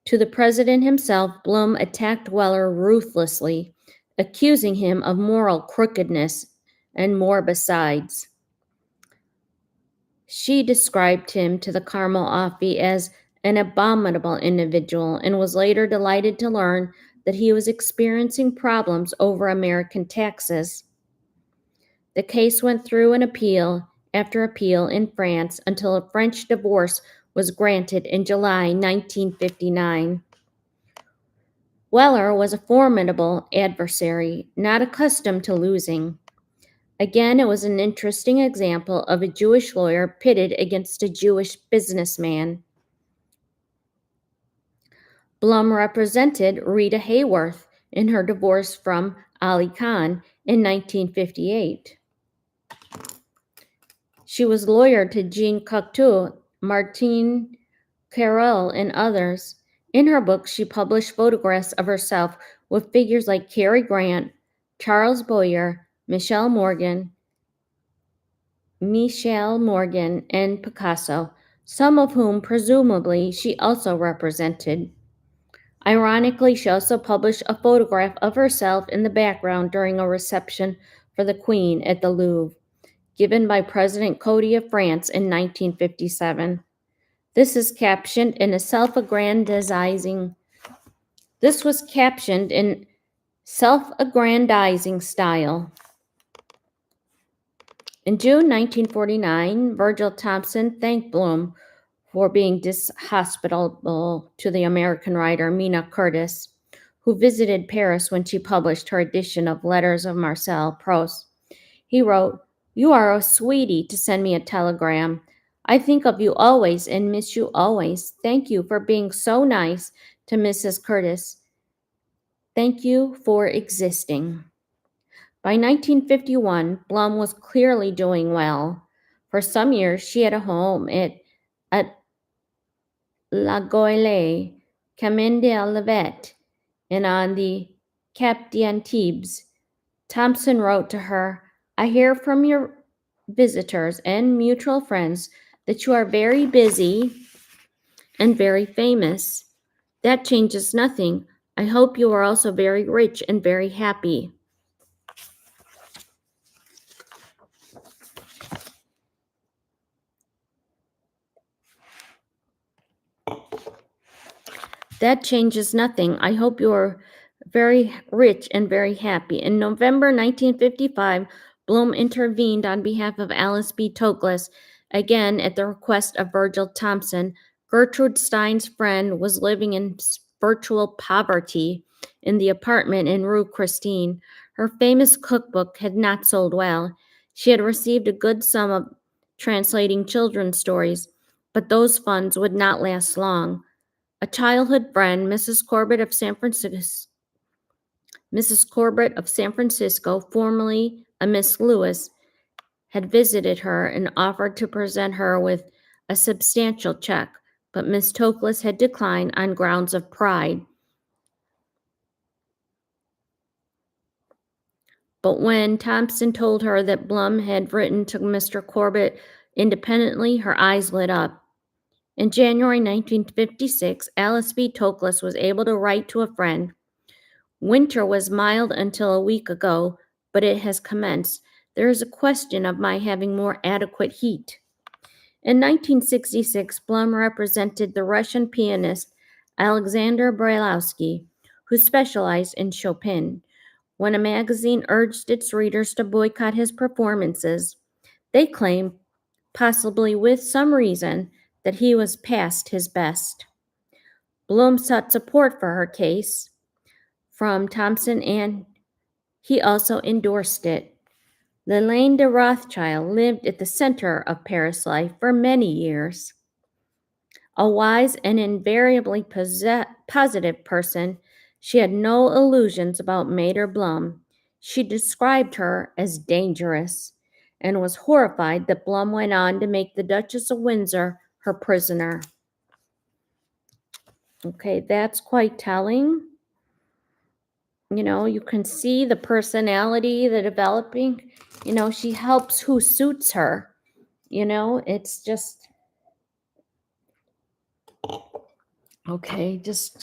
To the President himself, Blum attacked Weller ruthlessly, accusing him of moral crookedness and more besides. She described him to the Carmel Offie as an abominable individual, and was later delighted to learn that he was experiencing problems over American taxes. The case went through an appeal after appeal in France until a French divorce was granted in July 1959. Weller was a formidable adversary, not accustomed to losing. Again, it was an interesting example of a Jewish lawyer pitted against a Jewish businessman. Blum represented Rita Hayworth in her divorce from Ali Khan in 1958. She was lawyer to Jean Cocteau, Martine Carrel, and others. In her book, she published photographs of herself with figures like Cary Grant, Charles Boyer, Michelle Morgan, and Picasso, some of whom presumably she also represented. Ironically, she also published a photograph of herself in the background during a reception for the Queen at the Louvre, given by President Cody of France in 1957. This was captioned in self-aggrandizing style. In June 1949, Virgil Thomson thanked Blum for being dishospitable to the American writer Mina Curtis, who visited Paris when she published her edition of Letters of Marcel Proust. He wrote, "You are a sweetie to send me a telegram. I think of you always and miss you always. Thank you for being so nice to Mrs. Curtis. Thank you for existing." By 1951, Blum was clearly doing well. For some years, she had a home at La Goélée, Chemin de l'Alvet, and on the Cap d'Antibes. Thomson wrote to her, "I hear from your visitors and mutual friends that you are very busy and very famous. That changes nothing. I hope you are also very rich and very happy." That changes nothing. I hope you are very rich and very happy. In November 1955, Blum intervened on behalf of Alice B. Toklas, again at the request of Virgil Thomson. Gertrude Stein's friend was living in virtual poverty in the apartment in Rue Christine. Her famous cookbook had not sold well. She had received a good sum of translating children's stories, but those funds would not last long. A childhood friend, Mrs. Corbett of San Francisco, formerly a Miss Lewis, had visited her and offered to present her with a substantial check, but Miss Toklas had declined on grounds of pride. But when Thompson told her that Blum had written to Mr. Corbett independently, her eyes lit up. In January 1956, Alice B. Toklas was able to write to a friend, "Winter was mild until a week ago, but it has commenced. There is a question of my having more adequate heat." In 1966, Blum represented the Russian pianist Alexander Brailovsky, who specialized in Chopin. When a magazine urged its readers to boycott his performances, they claimed, possibly with some reason, that he was past his best. Blum sought support for her case from Thomson, and he also endorsed it. Lelaine de Rothschild lived at the center of Paris life for many years. A wise and invariably positive person, she had no illusions about Maitre Blum. She described her as dangerous and was horrified that Blum went on to make the Duchess of Windsor her prisoner. Okay, that's quite telling. You can see the personality, the developing. She helps who suits her. It's just, okay, this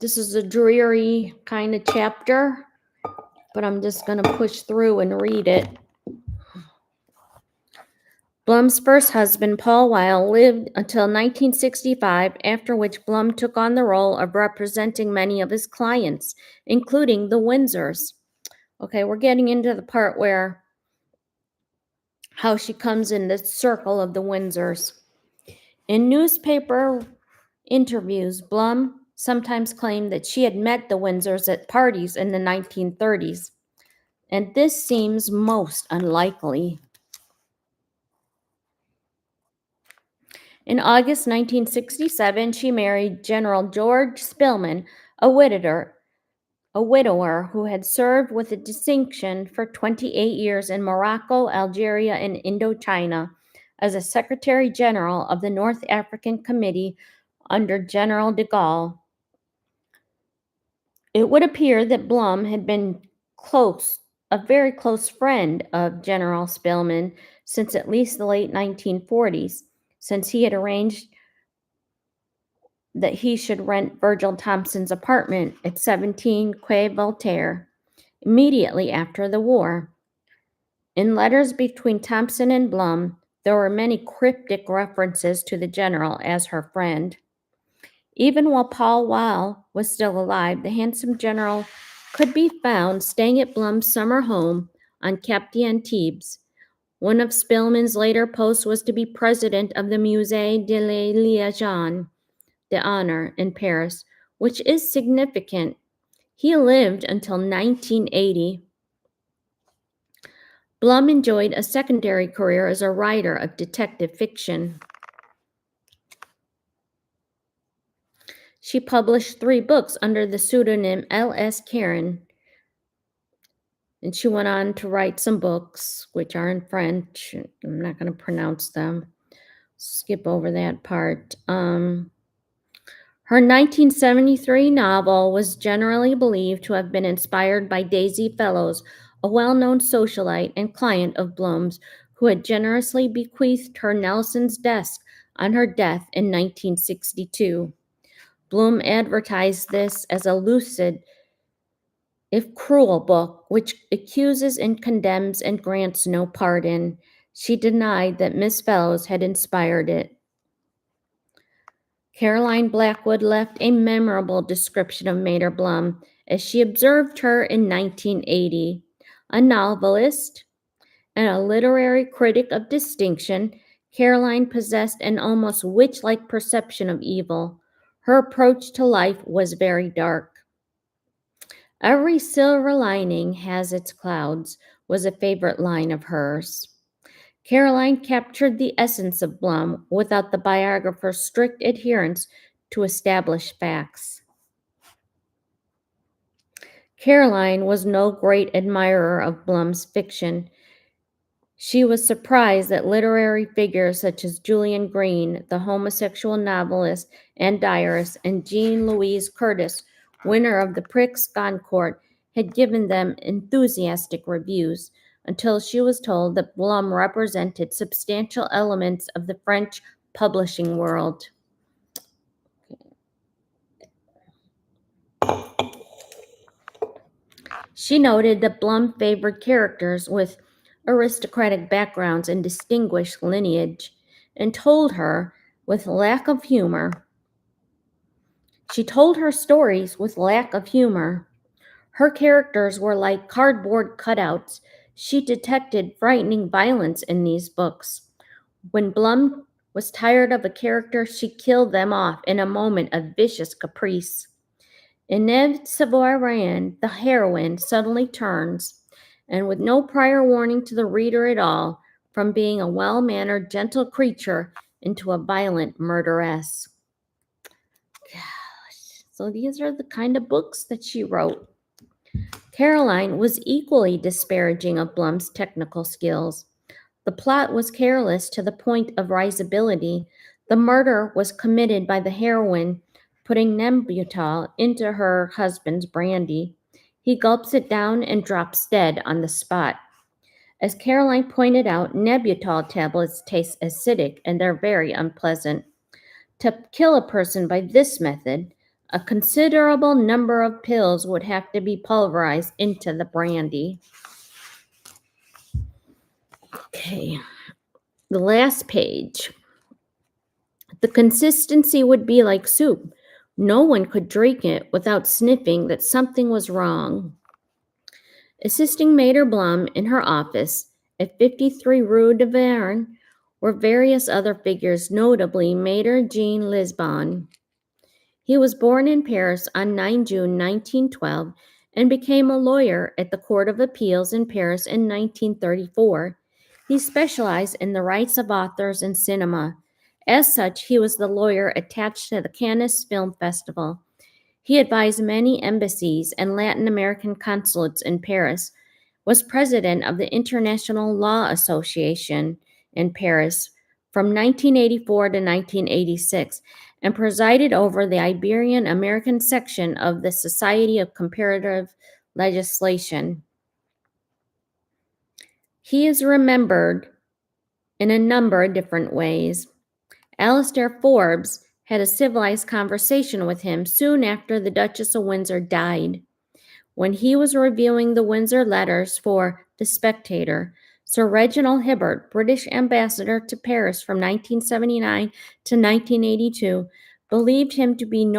is a dreary kind of chapter, but I'm just going to push through and read it. Blum's first husband, Paul Weil, lived until 1965, after which Blum took on the role of representing many of his clients, including the Windsors. Okay, we're getting into the part where how she comes in the circle of the Windsors. In newspaper interviews, Blum sometimes claimed that she had met the Windsors at parties in the 1930s, and this seems most unlikely. In August 1967, she married General George Spillman, a widower who had served with a distinction for 28 years in Morocco, Algeria, and Indochina as a Secretary General of the North African Committee under General de Gaulle. It would appear that Blum had been a very close friend of General Spillman since at least the late 1940s, since he had arranged that he should rent Virgil Thompson's apartment at 17 Quai Voltaire immediately after the war. In letters between Thompson and Blum, there were many cryptic references to the general as her friend. Even while Paul Weil was still alive, the handsome general could be found staying at Blum's summer home on Cap d'Antibes. One of Spillman's later posts was to be president of the Musée de la Légion d'Honneur in Paris, which is significant. He lived until 1980. Blum enjoyed a secondary career as a writer of detective fiction. She published 3 books under the pseudonym L.S. Karen, and she went on to write some books, which are in French. I'm not going to pronounce them. Skip over that part. Her 1973 novel was generally believed to have been inspired by Daisy Fellows, a well-known socialite and client of Blum's, who had generously bequeathed her Nelson's desk on her death in 1962. Blum advertised this as a lucid, if cruel, book which accuses and condemns and grants no pardon. She denied that Miss Fellows had inspired it. Caroline Blackwood left a memorable description of Maitre Blum as she observed her in 1980. A novelist and a literary critic of distinction, Caroline possessed an almost witch-like perception of evil. Her approach to life was very dark. Every silver lining has its clouds was a favorite line of hers. Caroline captured the essence of Blum without the biographer's strict adherence to established facts. Caroline was no great admirer of Blum's fiction. She was surprised that literary figures such as Julian Green, the homosexual novelist and diarist, and Jean Louise Curtis, winner of the Prix Goncourt, had given them enthusiastic reviews, until she was told that Blum represented substantial elements of the French publishing world. She noted that Blum favored characters with aristocratic backgrounds and distinguished lineage, and told her She told her stories with lack of humor. Her characters were like cardboard cutouts. She detected frightening violence in these books. When Blum was tired of a character, she killed them off in a moment of vicious caprice. In Eve Savoy-Ryan, the heroine suddenly turns, and with no prior warning to the reader at all, from being a well-mannered, gentle creature into a violent murderess. Gosh, so these are the kind of books that she wrote. Caroline was equally disparaging of Blum's technical skills. The plot was careless to the point of risibility. The murder was committed by the heroine putting Nembutal into her husband's brandy. He gulps it down and drops dead on the spot. As Caroline pointed out, Nembutal tablets taste acidic and they're very unpleasant. To kill a person by this method, a considerable number of pills would have to be pulverized into the brandy. Okay. The last page. The consistency would be like soup. No one could drink it without sniffing that something was wrong. Assisting Maitre Blum in her office at 53 Rue de Verne were various other figures, notably Maitre Jean Lisbon. He was born in Paris on 9 June 1912 and became a lawyer at the Court of Appeals in Paris in 1934. He specialized in the rights of authors in cinema. As such, he was the lawyer attached to the Cannes Film Festival. He advised many embassies and Latin American consulates in Paris, was president of the International Law Association in Paris from 1984 to 1986, and presided over the Iberian American section of the Society of Comparative Legislation. He is remembered in a number of different ways. Alastair Forbes had a civilized conversation with him soon after the Duchess of Windsor died. When he was reviewing the Windsor letters for The Spectator, Sir Reginald Hibbert, British ambassador to Paris from 1979 to 1982, believed him to be the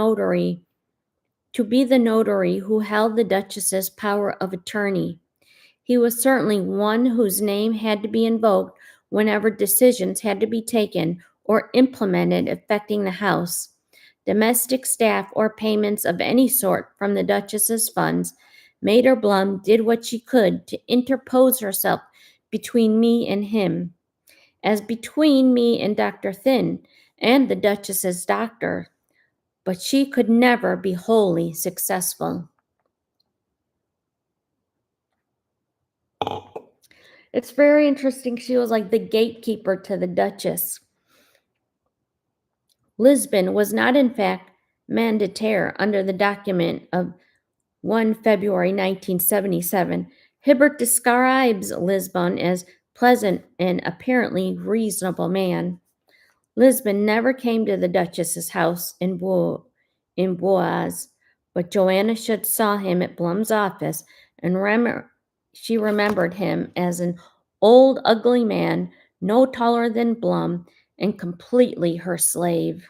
notary who held the Duchess's power of attorney. He was certainly one whose name had to be invoked whenever decisions had to be taken or implemented affecting the house. Domestic staff or payments of any sort from the Duchess's funds, Maitre Blum did what she could to interpose herself between me and him, as between me and Dr. Thynne and the Duchess's doctor, but she could never be wholly successful. It's very interesting. She was like the gatekeeper to the Duchess. Lisbon was not, in fact, mandataire under the document of 1 February 1977. Hibbert describes Lisbon as pleasant and apparently reasonable man. Lisbon never came to the Duchess's house in Boise, but Joanna Should saw him at Blum's office, and she remembered him as an old, ugly man, no taller than Blum, and completely her slave.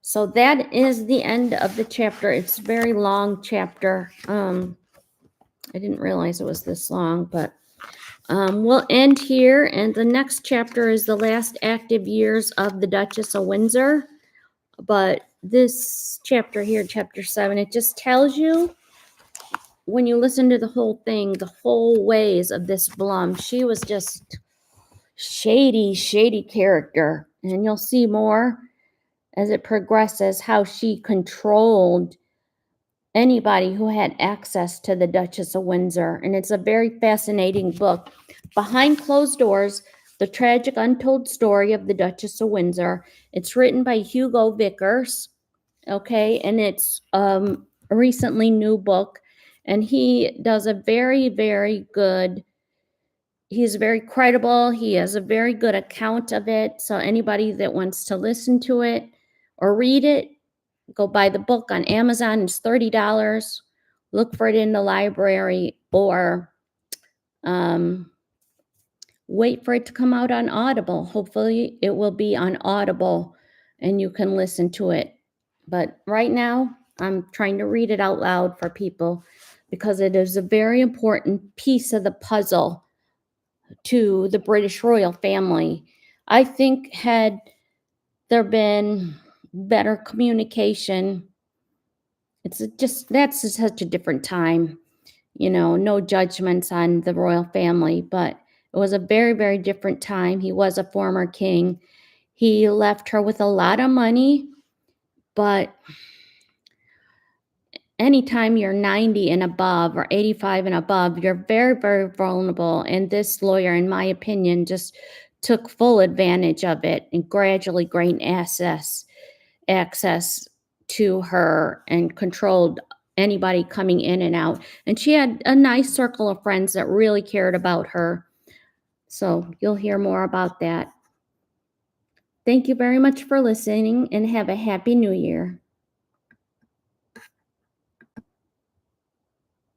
So that is the end of the chapter. It's a very long chapter. I didn't realize it was this long, but we'll end here. And the next chapter is the last active years of the Duchess of Windsor. But this chapter here, chapter 7, it just tells you, when you listen to the whole thing, the whole ways of this Blum. She was just shady character. And you'll see more as it progresses how she controlled anybody who had access to the Duchess of Windsor. And it's a very fascinating book. Behind Closed Doors, The Tragic Untold Story of the Duchess of Windsor. It's written by Hugo Vickers, okay? And it's a recently new book. And he does a very good, he's very credible. He has a very good account of it. So anybody that wants to listen to it or read it, go buy the book on Amazon. It's $30. Look for it in the library, or wait for it to come out on Audible. Hopefully it will be on Audible and you can listen to it. But right now, I'm trying to read it out loud for people because it is a very important piece of the puzzle to the British royal family. I think had there been better communication, that's such a different time, no judgments on the royal family, but it was a very different time. He was a former king. He left her with a lot of money, but anytime you're 90 and above or 85 and above, you're very vulnerable. And this lawyer, in my opinion, just took full advantage of it and gradually gained access to her and controlled anybody coming in and out. And she had a nice circle of friends that really cared about her. So you'll hear more about that. Thank you very much for listening and have a happy new year.